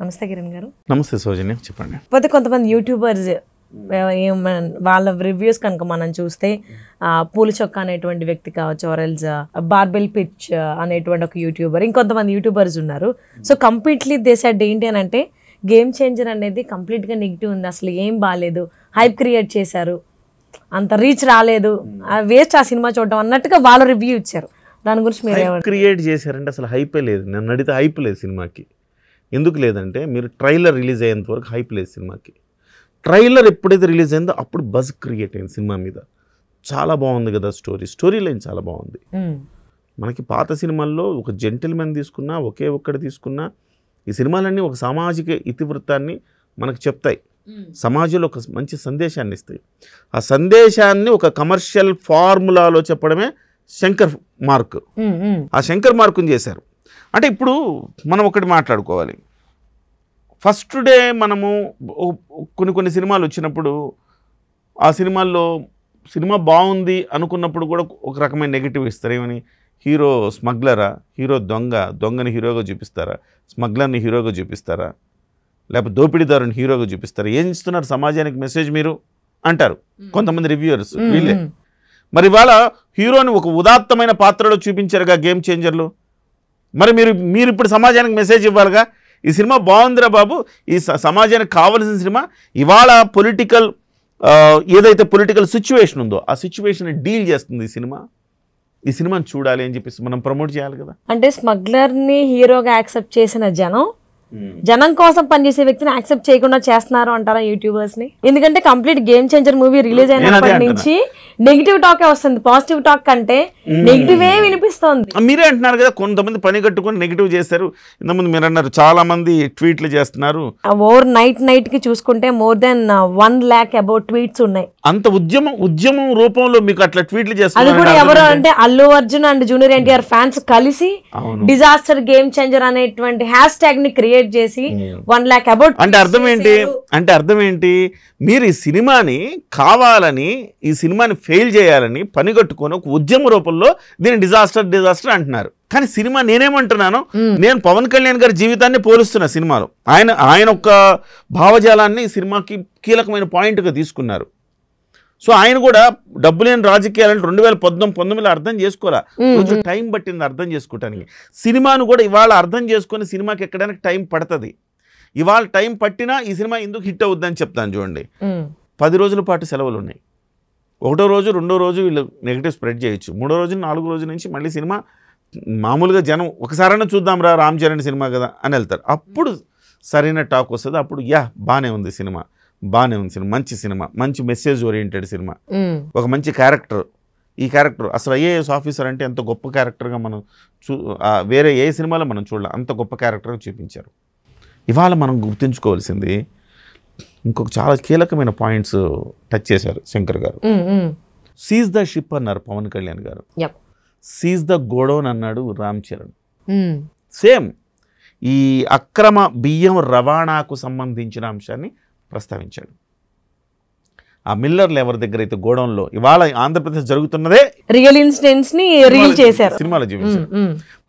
నమస్తే కిరణ్ గారు. నమస్తే సౌజన్య, చెప్పండి. పోతే కొంతమంది యూట్యూబర్స్ వాళ్ళ రివ్యూస్ కనుక మనం చూస్తే పూల చొక్క అనేటువంటి వ్యక్తి కావచ్చు, ఆర్ఎల్స్ బార్బెల్ పిచ్ అనేటువంటి ఒక యూట్యూబర్, ఇంకొంతమంది యూట్యూబర్స్ ఉన్నారు. సో కంప్లీట్లీ దే సెడ్ ఏంటి అని అంటే గేమ్ చేంజర్ అనేది కంప్లీట్గా నెగిటివ్ ఉంది, అసలు ఏం బాగాలేదు, హైప్ క్రియేట్ చేశారు, అంత రీచ్ రాలేదు, వేస్ట్ ఆ సినిమా చూడడం అన్నట్టుగా వాళ్ళు రివ్యూ ఇచ్చారు. దాని గురించి మీరు క్రియేట్ చేశారంటే అసలు హైపే లేదు. నన్ను అడిగితే హైప్ లేదు సినిమాకి. ఎందుకు లేదంటే మీరు ట్రైలర్ రిలీజ్ అయ్యేంత వరకు హైప్ లేదు సినిమాకి. ట్రైలర్ ఎప్పుడైతే రిలీజ్ అయిందో అప్పుడు బజ్ క్రియేట్ అయింది సినిమా మీద. చాలా బాగుంది కదా స్టోరీ లైన్ చాలా బాగుంది. మనకి పాత సినిమాల్లో ఒక జెంటిల్మెన్ తీసుకున్నా, ఒకే ఒక్కటి తీసుకున్నా, ఈ సినిమాలన్నీ ఒక సామాజిక ఇతివృత్తాన్ని మనకు చెప్తాయి, సమాజంలో ఒక మంచి సందేశాన్ని ఇస్తాయి. ఆ సందేశాన్ని ఒక కమర్షియల్ ఫార్ములాలో చెప్పడమే శంకర్ మార్క్. ఆ శంకర్ మార్కుని చేశారు. అంటే ఇప్పుడు మనం ఒకటి మాట్లాడుకోవాలి. ఫస్ట్ డే మనము కొన్ని సినిమాలు వచ్చినప్పుడు ఆ సినిమాల్లో సినిమా బాగుంది అనుకున్నప్పుడు కూడా ఒక రకమైన నెగిటివ్ ఇస్తారు. ఏమని, హీరో స్మగ్లరా, హీరో దొంగని హీరోగా చూపిస్తారా, స్మగ్లర్ని హీరోగా చూపిస్తారా, లేకపోతే దోపిడీదారుని హీరోగా చూపిస్తారా, ఏం ఇస్తున్నారు సమాజానికి మెసేజ్ మీరు అంటారు కొంతమంది రివ్యూవర్స్. వీళ్ళే మరి వాళ్ళ హీరోని ఒక ఉదాత్తమైన పాత్రలో చూపించారుగా గేమ్ చేంజర్లు. మరి మీరు ఇప్పుడు సమాజానికి మెసేజ్ ఇవ్వాలిగా, ఈ సినిమా బాగుందిరా బాబు, ఈ సమాజానికి కావాల్సిన సినిమా. ఇవాళ ఏదైతే పొలిటికల్ సిచ్యువేషన్ ఉందో ఆ సిచ్యువేషన్ డీల్ చేస్తుంది ఈ సినిమాని చూడాలి అని చెప్పేసి మనం ప్రమోట్ చేయాలి కదా. అంటే స్మగ్లర్ని హీరోగా యాక్సెప్ట్ చేసిన జనం కోసం పనిచేసే వ్యక్తిని యాక్సెప్ట్ చేయకుండా చేస్తున్నారు అంటారా యూట్యూబర్స్ ని? ఎందుకంటే complete game changer movie release అయినప్పటి నుంచి నెగిటివ్ టాకే వస్తుంది, పాజిటివ్ టాక్ కంటే నెగిటివ్ వినిపిస్తుంది. మీరే అంటున్నారు కదా, కొంతమంది పని కట్టుకొని నెగిటివ్ చేశారు. ఇంతకుముందు మీరు అన్నారు చాలా మంది ట్వీట్లు చేస్తున్నారు. ఓవర్ నైట్ కి చూసుకుంటే more than 1 lakh about tweets ఉన్నాయి. అంత ఉద్యమం రూపంలో మీకు అట్లా ట్వీట్లు చేస్తారు. అది కూడా ఎవరు అంటే Allu Arjun and junior NTR fans కలిసి డిజాస్టర్ గేమ్ చేంజర్ అనేటువంటి హ్యాష్ ట్యాగ్ ని క్రియేట్ చేసి 1 lakh అబౌట్. అంటే అర్థం ఏంటి, మీరు ఈ సినిమాని కావాలని, ఈ సినిమాని ఫెయిల్ చేయాలని పనిగట్టుకొని ఒక ఉద్యమ రూపంలో దీన్ని డిజాస్టర్ అంటున్నారు. కానీ సినిమా నేనేమంటున్నాను, నేను పవన్ కళ్యాణ్ గారి జీవితాన్ని పోలుస్తున్నా సినిమాలో. ఆయన ఒక భావజాలాన్ని ఈ సినిమాకి కీలకమైన పాయింట్గా తీసుకున్నారు. సో ఆయన కూడా డబ్బు లేని రాజకీయాలని 2019లో అర్థం చేసుకోవాలా, కొంచెం టైం పట్టింది అర్థం చేసుకోవటానికి. సినిమాను కూడా ఇవాళ అర్థం చేసుకొని సినిమాకి ఎక్కడానికి టైం పడుతుంది. ఇవాళ టైం పట్టినా ఈ సినిమా ఎందుకు హిట్ అవుద్దని చెప్తాను చూడండి. 10 రోజుల పాటు సెలవులు ఉన్నాయి. 1వ రోజు 2వ రోజు వీళ్ళు నెగిటివ్ స్ప్రెడ్ చేయొచ్చు. 3వ రోజు 4వ రోజు నుంచి మళ్ళీ సినిమా మామూలుగా జనం ఒకసారైనా చూద్దాం రామ్ చరణ్ సినిమా కదా అని వెళ్తారు. అప్పుడు సరైన టాక్ వస్తుంది. అప్పుడు బాగానే ఉంది సినిమా, మంచి సినిమా, మంచి మెసేజ్ ఓరియంటెడ్ సినిమా, ఒక మంచి క్యారెక్టర్. ఈ క్యారెక్టర్ అసలు ఐఏఎస్ ఆఫీసర్ అంటే ఎంత గొప్ప క్యారెక్టర్గా మనం వేరే ఏ సినిమాలో మనం చూడాలి, అంత గొప్ప క్యారెక్టర్గా చూపించారు. ఇవాళ మనం గుర్తుంచుకోవాల్సింది ఇంకొక చాలా కీలకమైన పాయింట్స్ టచ్ చేశారు శంకర్ గారు. సీజ్ ద షిప్ అన్నారు పవన్ కళ్యాణ్ గారు, సీజ్ ద గోడౌన్ అన్నాడు రామ్ చరణ్. సేమ్ ఈ అక్రమ బియ్యం రవాణాకు సంబంధించిన అంశాన్ని ప్రస్తావించాడు. ఆ మిల్లర్లు ఎవరి దగ్గర అయితే గోడౌన్లో ఇవాళ ఆంధ్రప్రదేశ్ జరుగుతున్నదే రియల్ ఇన్సిడెంట్స్ ని రీల్ చేశారు, సినిమాలో చూపించారు.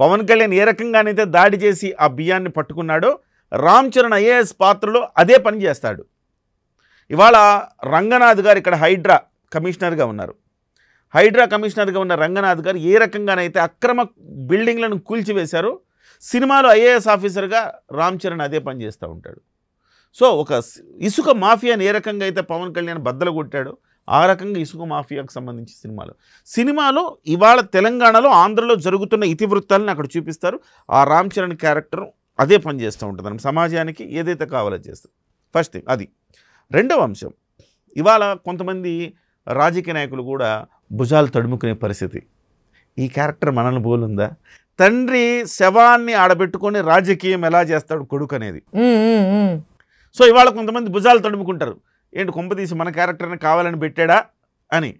పవన్ కళ్యాణ్ ఏ రకంగానైతే దాడి చేసి ఆ బియ్యాన్ని పట్టుకున్నాడో రామ్ చరణ్ ఐఏఎస్ పాత్రలో అదే పని చేస్తాడు. ఇవాళ రంగనాథ్ గారు ఇక్కడ హైడ్రా కమిషనర్గా ఉన్నారు. హైడ్రా కమిషనర్గా ఉన్న రంగనాథ్ గారు ఏ రకంగానైతే అక్రమ బిల్డింగ్లను కూల్చివేశారో సినిమాలో ఐఏఎస్ ఆఫీసర్గా రామ్ చరణ్ అదే పని చేస్తూ ఉంటాడు. సో ఒక ఇసుక మాఫియాని ఏ రకంగా అయితే పవన్ కళ్యాణ్ బద్దలు కొట్టాడో ఆ రకంగా ఇసుక మాఫియాకు సంబంధించి సినిమాలో ఇవాళ తెలంగాణలో ఆంధ్రలో జరుగుతున్న ఇతివృత్తాలను అక్కడ చూపిస్తారు. ఆ రామ్ చరణ్ క్యారెక్టర్ అదే పని చేస్తూ ఉంటుంది, సమాజానికి ఏదైతే కావాలో చేస్తుంది. ఫస్ట్ థింగ్ అది. రెండవ అంశం, ఇవాళ కొంతమంది రాజకీయ నాయకులు కూడా భుజాలు తడుముకునే పరిస్థితి. ఈ క్యారెక్టర్ మనల్ని పోలుందా? తండ్రి శవాన్ని ఆడబెట్టుకొని రాజకీయం ఎలా చేస్తాడు కొడుకు అనేది. సో ఇవాళ కొంతమంది భుజాలు తడుముకుంటారు, ఏంటి కొంపతీసి మన క్యారెక్టర్ని కావాలని పెట్టాడా అని.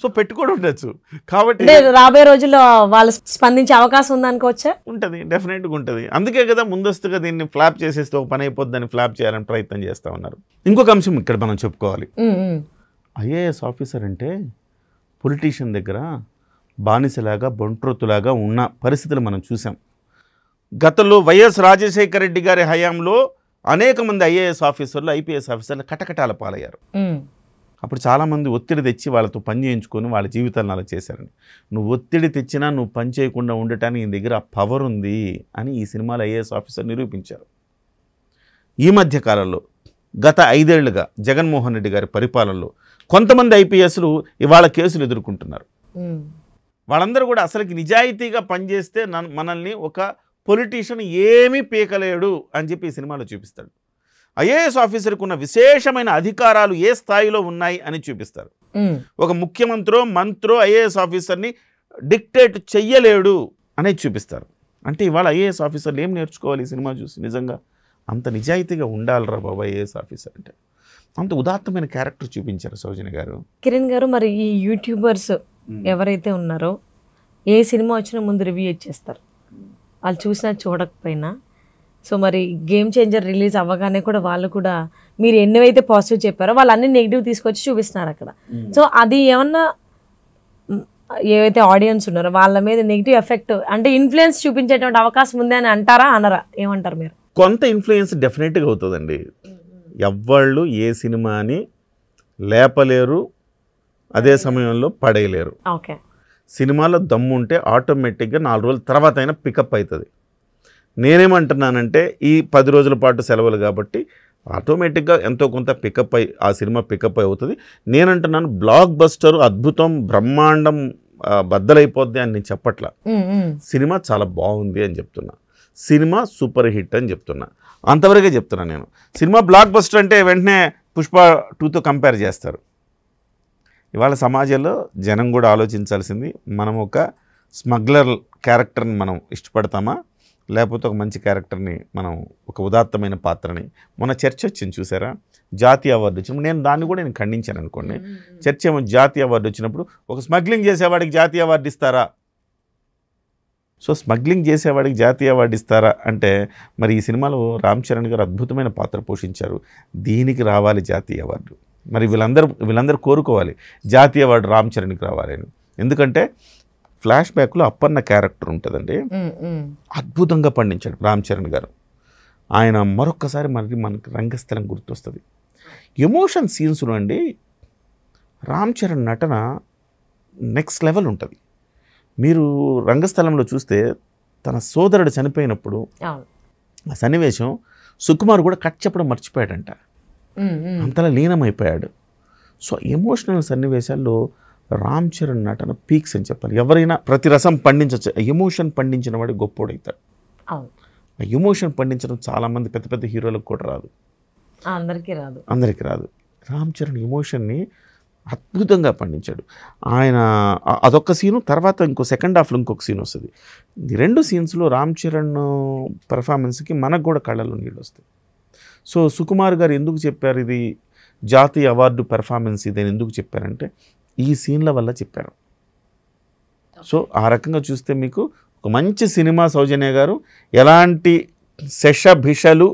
సో పెట్టుకోవడం ఉండొచ్చు. కాబట్టి రాబోయే రోజుల్లో వాళ్ళు స్పందించే అవకాశం ఉందనుకోవచ్చా? ఉంటుంది, డెఫినెట్గా ఉంటుంది. అందుకే కదా ముందస్తుగా దీన్ని ఫ్లాప్ చేసేస్తే ఒక పని అయిపోద్దని ఫ్లాప్ చేయాలని ప్రయత్నం చేస్తూ ఉన్నారు. ఇంకొక అంశం ఇక్కడ మనం చెప్పుకోవాలి. ఐఏఎస్ ఆఫీసర్ అంటే పొలిటీషియన్ దగ్గర బానిసలాగా బంట్రొత్తులాగా ఉన్న పరిస్థితులు మనం చూసాం. గతంలో వైఎస్ రాజశేఖర రెడ్డి గారి హయాంలో అనేక మంది ఐఏఎస్ ఆఫీసర్లు ఐపీఎస్ ఆఫీసర్లు కటకటాల పాలయ్యారు. అప్పుడు చాలామంది ఒత్తిడి తెచ్చి వాళ్ళతో పని చేయించుకొని వాళ్ళ జీవితాలను అలా చేశారని. నువ్వు ఒత్తిడి తెచ్చినా నువ్వు పని చేయకుండా ఉండటానికి నీ దగ్గర ఆ పవర్ ఉంది అని ఈ సినిమాలో ఐఏఎస్ ఆఫీసర్ నిరూపించారు. ఈ మధ్య కాలంలో గత 5 ఏళ్లుగా జగన్మోహన్ రెడ్డి గారి పరిపాలనలో కొంతమంది ఐపీఎస్లు ఇవాళ కేసులు ఎదుర్కొంటున్నారు. వాళ్ళందరూ కూడా అసలుకి నిజాయితీగా పనిచేస్తే మనల్ని ఒక పొలిటీషియన్ ఏమీ పీకలేడు అని చెప్పి ఈ సినిమాలో చూపిస్తాడు. ఐఏఎస్ ఆఫీసర్కి ఉన్న విశేషమైన అధికారాలు ఏ స్థాయిలో ఉన్నాయి అని చూపిస్తారు. ఒక ముఖ్యమంత్రో మంత్రో ఐఏఎస్ ఆఫీసర్ని డిక్టేట్ చెయ్యలేడు అనేది చూపిస్తారు. అంటే ఇవాళ ఐఏఎస్ ఆఫీసర్లు ఏం నేర్చుకోవాలి ఈ సినిమా చూసి? నిజంగా అంత నిజాయితీగా ఉండాలిరా బాబా ఐఏఎస్ ఆఫీసర్ అంటే. అంత ఉదాత్తమైన క్యారెక్టర్ చూపించారు సౌజన్య గారు. కిరణ్ గారు, మరి ఈ యూట్యూబర్స్ ఎవరైతే ఉన్నారో ఏ సినిమా వచ్చినా ముందు రివ్యూ ఇచ్చేస్తారు, వాళ్ళు చూసినా చూడకపోయినా. సో మరి గేమ్ చేంజర్ రిలీజ్ అవ్వగానే కూడా వాళ్ళు కూడా మీరు ఎన్నైతే పాజిటివ్ చెప్పారో వాళ్ళు అన్ని నెగిటివ్ తీసుకొచ్చి చూపిస్తున్నారు అక్కడ. సో అది ఏమన్నా ఏవైతే ఆడియన్స్ ఉన్నారో వాళ్ళ మీద నెగిటివ్ ఎఫెక్ట్ అంటే ఇన్ఫ్లుయెన్స్ చూపించేటువంటి అవకాశం ఉంది అని అంటారా అనరా? ఏమంటారు మీరు? కొంత ఇన్ఫ్లుయెన్స్ డెఫినెట్గా అవుతుందండి. ఎవ్వళ్ళు ఏ సినిమాని లేపలేరు, అదే సమయంలో పడేయలేరు. ఓకే, సినిమాలో దమ్ము ఉంటే ఆటోమేటిక్గా 4 రోజుల తర్వాత అయినా పికప్ అవుతుంది. నేనేమంటున్నానంటే ఈ 10 రోజుల పాటు సెలవులు కాబట్టి ఆటోమేటిక్గా ఎంతో కొంత పికప్ అయి ఆ సినిమా పికప్ అవుతుంది. నేనంటున్నాను బ్లాక్ బస్టర్ అద్భుతం బ్రహ్మాండం బద్దలైపోద్ది అని నేను చెప్పట్లా. సినిమా చాలా బాగుంది అని చెప్తున్నా. సినిమా సూపర్ హిట్ అని చెప్తున్నా. అంతవరకే చెప్తున్నా నేను. సినిమా బ్లాక్ బస్టర్ అంటే వెంటనే పుష్ప 2తో కంపేర్ చేస్తారు. ఇవాళ సమాజంలో జనం కూడా ఆలోచించాల్సింది, మనం ఒక స్మగ్లర్ క్యారెక్టర్ని మనం ఇష్టపడతామా, లేకపోతే ఒక మంచి క్యారెక్టర్ని, మనం ఒక ఉదాత్తమైన పాత్రని. మొన్న చర్చ వచ్చింది చూసారా, జాతీయ అవార్డు వచ్చినప్పుడు నేను దాన్ని కూడా నేను ఖండించాను అనుకోండి. చర్చ ఏమో జాతీయ అవార్డు వచ్చినప్పుడు ఒక స్మగ్లింగ్ చేసేవాడికి జాతీయ అవార్డు ఇస్తారా? సో స్మగ్లింగ్ చేసేవాడికి జాతీయ అవార్డు ఇస్తారా అంటే మరి ఈ సినిమాలో రామ్ చరణ్ గారు అద్భుతమైన పాత్ర పోషించారు, దీనికి రావాలి జాతీయ అవార్డు. మరి వీళ్ళందరూ కోరుకోవాలి జాతీయ అవార్డు రామ్ చరణ్కి రావాలి అని. ఎందుకంటే ఫ్లాష్ బ్యాక్లో అప్పన్న క్యారెక్టర్ ఉంటుందండి, అద్భుతంగా పండించాడు రామ్ చరణ్ గారు. ఆయన మరొక్కసారి మనకి రంగస్థలం గుర్తొస్తుంది. ఎమోషన్ సీన్స్లో అండి రామ్ చరణ్ నటన నెక్స్ట్ లెవెల్ ఉంటుంది. మీరు రంగస్థలంలో చూస్తే తన సోదరుడు చనిపోయినప్పుడు ఆ సన్నివేశం సుకుమార్ కూడా కట్ చెప్పడం మర్చిపోయాడంట, అంతలా లీనమైపోయాడు. సో ఎమోషనల్ సన్నివేశాల్లో రామ్ చరణ్ నటన పీక్స్ అని చెప్పాలి. ఎవరైనా ప్రతి రసం పండించవచ్చు, ఎమోషన్ పండించిన వాడు గొప్పోడవుతాడు. ఆ ఎమోషన్ పండించడం చాలామంది పెద్ద పెద్ద హీరోలకు కూడా రాదు, అందరికీ రాదు. రామ్ చరణ్ ఎమోషన్ని అద్భుతంగా పండించాడు ఆయన. అదొక సీను, తర్వాత ఇంకో సెకండ్ హాఫ్లో ఇంకొక సీన్ వస్తుంది. ఈ 2 సీన్స్లో రామ్ చరణ్ పెర్ఫార్మెన్స్కి మనకు కూడా కళ్ళలో నీళ్ళు వస్తాయి. సో సుకుమార్ గారు ఎందుకు చెప్పారు ఇది జాతీయ అవార్డు పెర్ఫార్మెన్స్ ఇది అని ఎందుకు చెప్పారంటే ఈ సీన్ల వల్ల చెప్పారు. సో ఆ రకంగా చూస్తే మీకు ఒక మంచి సినిమా సౌజన్య గారు, ఎలాంటి శషభిషలు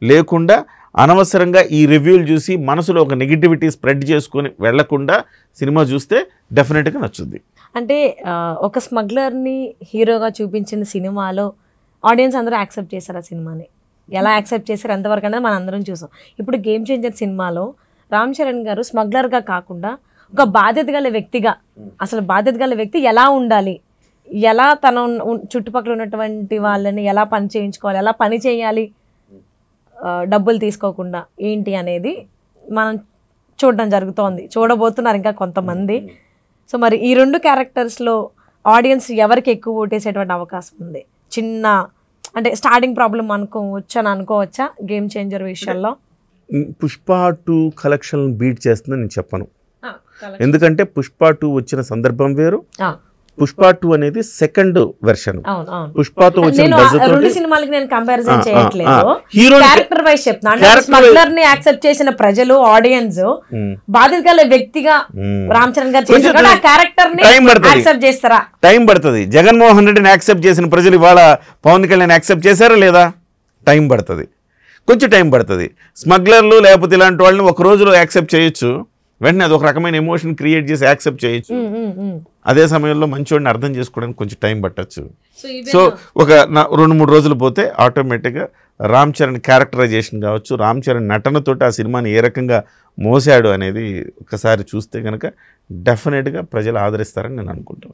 లేకుండా అనవసరంగా ఈ రివ్యూలు చూసి మనసులో ఒక నెగిటివిటీ స్ప్రెడ్ చేసుకొని వెళ్లకుండా సినిమా చూస్తే డెఫినెట్గా నచ్చుద్ది. అంటే ఒక స్మగ్లర్ని హీరోగా చూపించిన సినిమాలో ఆడియన్స్ అందరూ యాక్సెప్ట్ చేశారు ఆ సినిమాని. ఎలా యాక్సెప్ట్ చేశారు ఎంతవరకు అనేది మనం అందరం చూసాం. ఇప్పుడు గేమ్ చేంజర్ సినిమాలో రామ్ చరణ్ గారు స్మగ్లర్గా కాకుండా ఒక బాధ్యత గల వ్యక్తిగా, అసలు బాధ్యత గల వ్యక్తి ఎలా ఉండాలి, ఎలా తన చుట్టుపక్కల ఉన్నటువంటి వాళ్ళని ఎలా పని చేయించుకోవాలి, ఎలా పని చేయాలి డబ్బులు తీసుకోకుండా ఏంటి అనేది మనం చూడడం జరుగుతోంది, చూడబోతున్నారు ఇంకా కొంతమంది. సో మరి ఈ 2 క్యారెక్టర్స్లో ఆడియన్స్ ఎవరికి ఎక్కువ ఓటేసేటువంటి అవకాశం ఉంది? చిన్న అంటే స్టార్టింగ్ ప్రాబ్లం అనుకోవచ్చా గేమ్ చేంజర్ విషయాల్లో? పుష్ప 2 కలెక్షన్ బీట్ చేస్తుందని నేను చెప్పను. ఎందుకంటే పుష్ప 2 వచ్చిన సందర్భం వేరు, పుష్ప 2 అనేది సెకండ్ వెర్షన్. పుష్పతో వచ్చిన రెండు సినిమాలకి నేను కంపారిజన్ చేయట్లేదు, క్యారెక్టర్ వైస్ చెప్తాను. స్మగ్లర్ ని యాక్సెప్ట్ చేసిన ప్రజలు ఆడియన్స్ బాధ్యత గల వ్యక్తిగా రామ్ చరణ్ గారు చేసిన ఆ క్యారెక్టర్ ని యాక్సెప్ట్ చేస్తారా? టైం పడుతుంది. జగన్మోహన్ రెడ్డిని యాక్సెప్ట్ చేసిన ప్రజలు ఇవాళ పవన్ కళ్యాణ్ యాక్సెప్ట్ చేశారా లేదా? టైం పడుతుంది, కొంచెం టైం పడుతుంది. స్మగ్లర్లు లేకపోతే ఇలాంటి వాళ్ళని ఒక రోజులో యాక్సెప్ట్ చేయొచ్చు, వెంటనే అది ఒక రకమైన ఎమోషన్ క్రియేట్ చేసి యాక్సెప్ట్ చేయొచ్చు. అదే సమయంలో మంచివాడిని అర్థం చేసుకోవడానికి కొంచెం టైం పట్టచ్చు. సో ఒక 2-3 రోజులు పోతే ఆటోమేటిక్గా రామ్ చరణ్ క్యారెక్టరైజేషన్ కావచ్చు, రామ్ చరణ్ నటనతోటి ఆ సినిమాని ఏ రకంగా మోసాడు అనేది ఒకసారి చూస్తే కనుక డెఫినెట్గా ప్రజలు ఆదరిస్తారని నేను అనుకుంటున్నాను.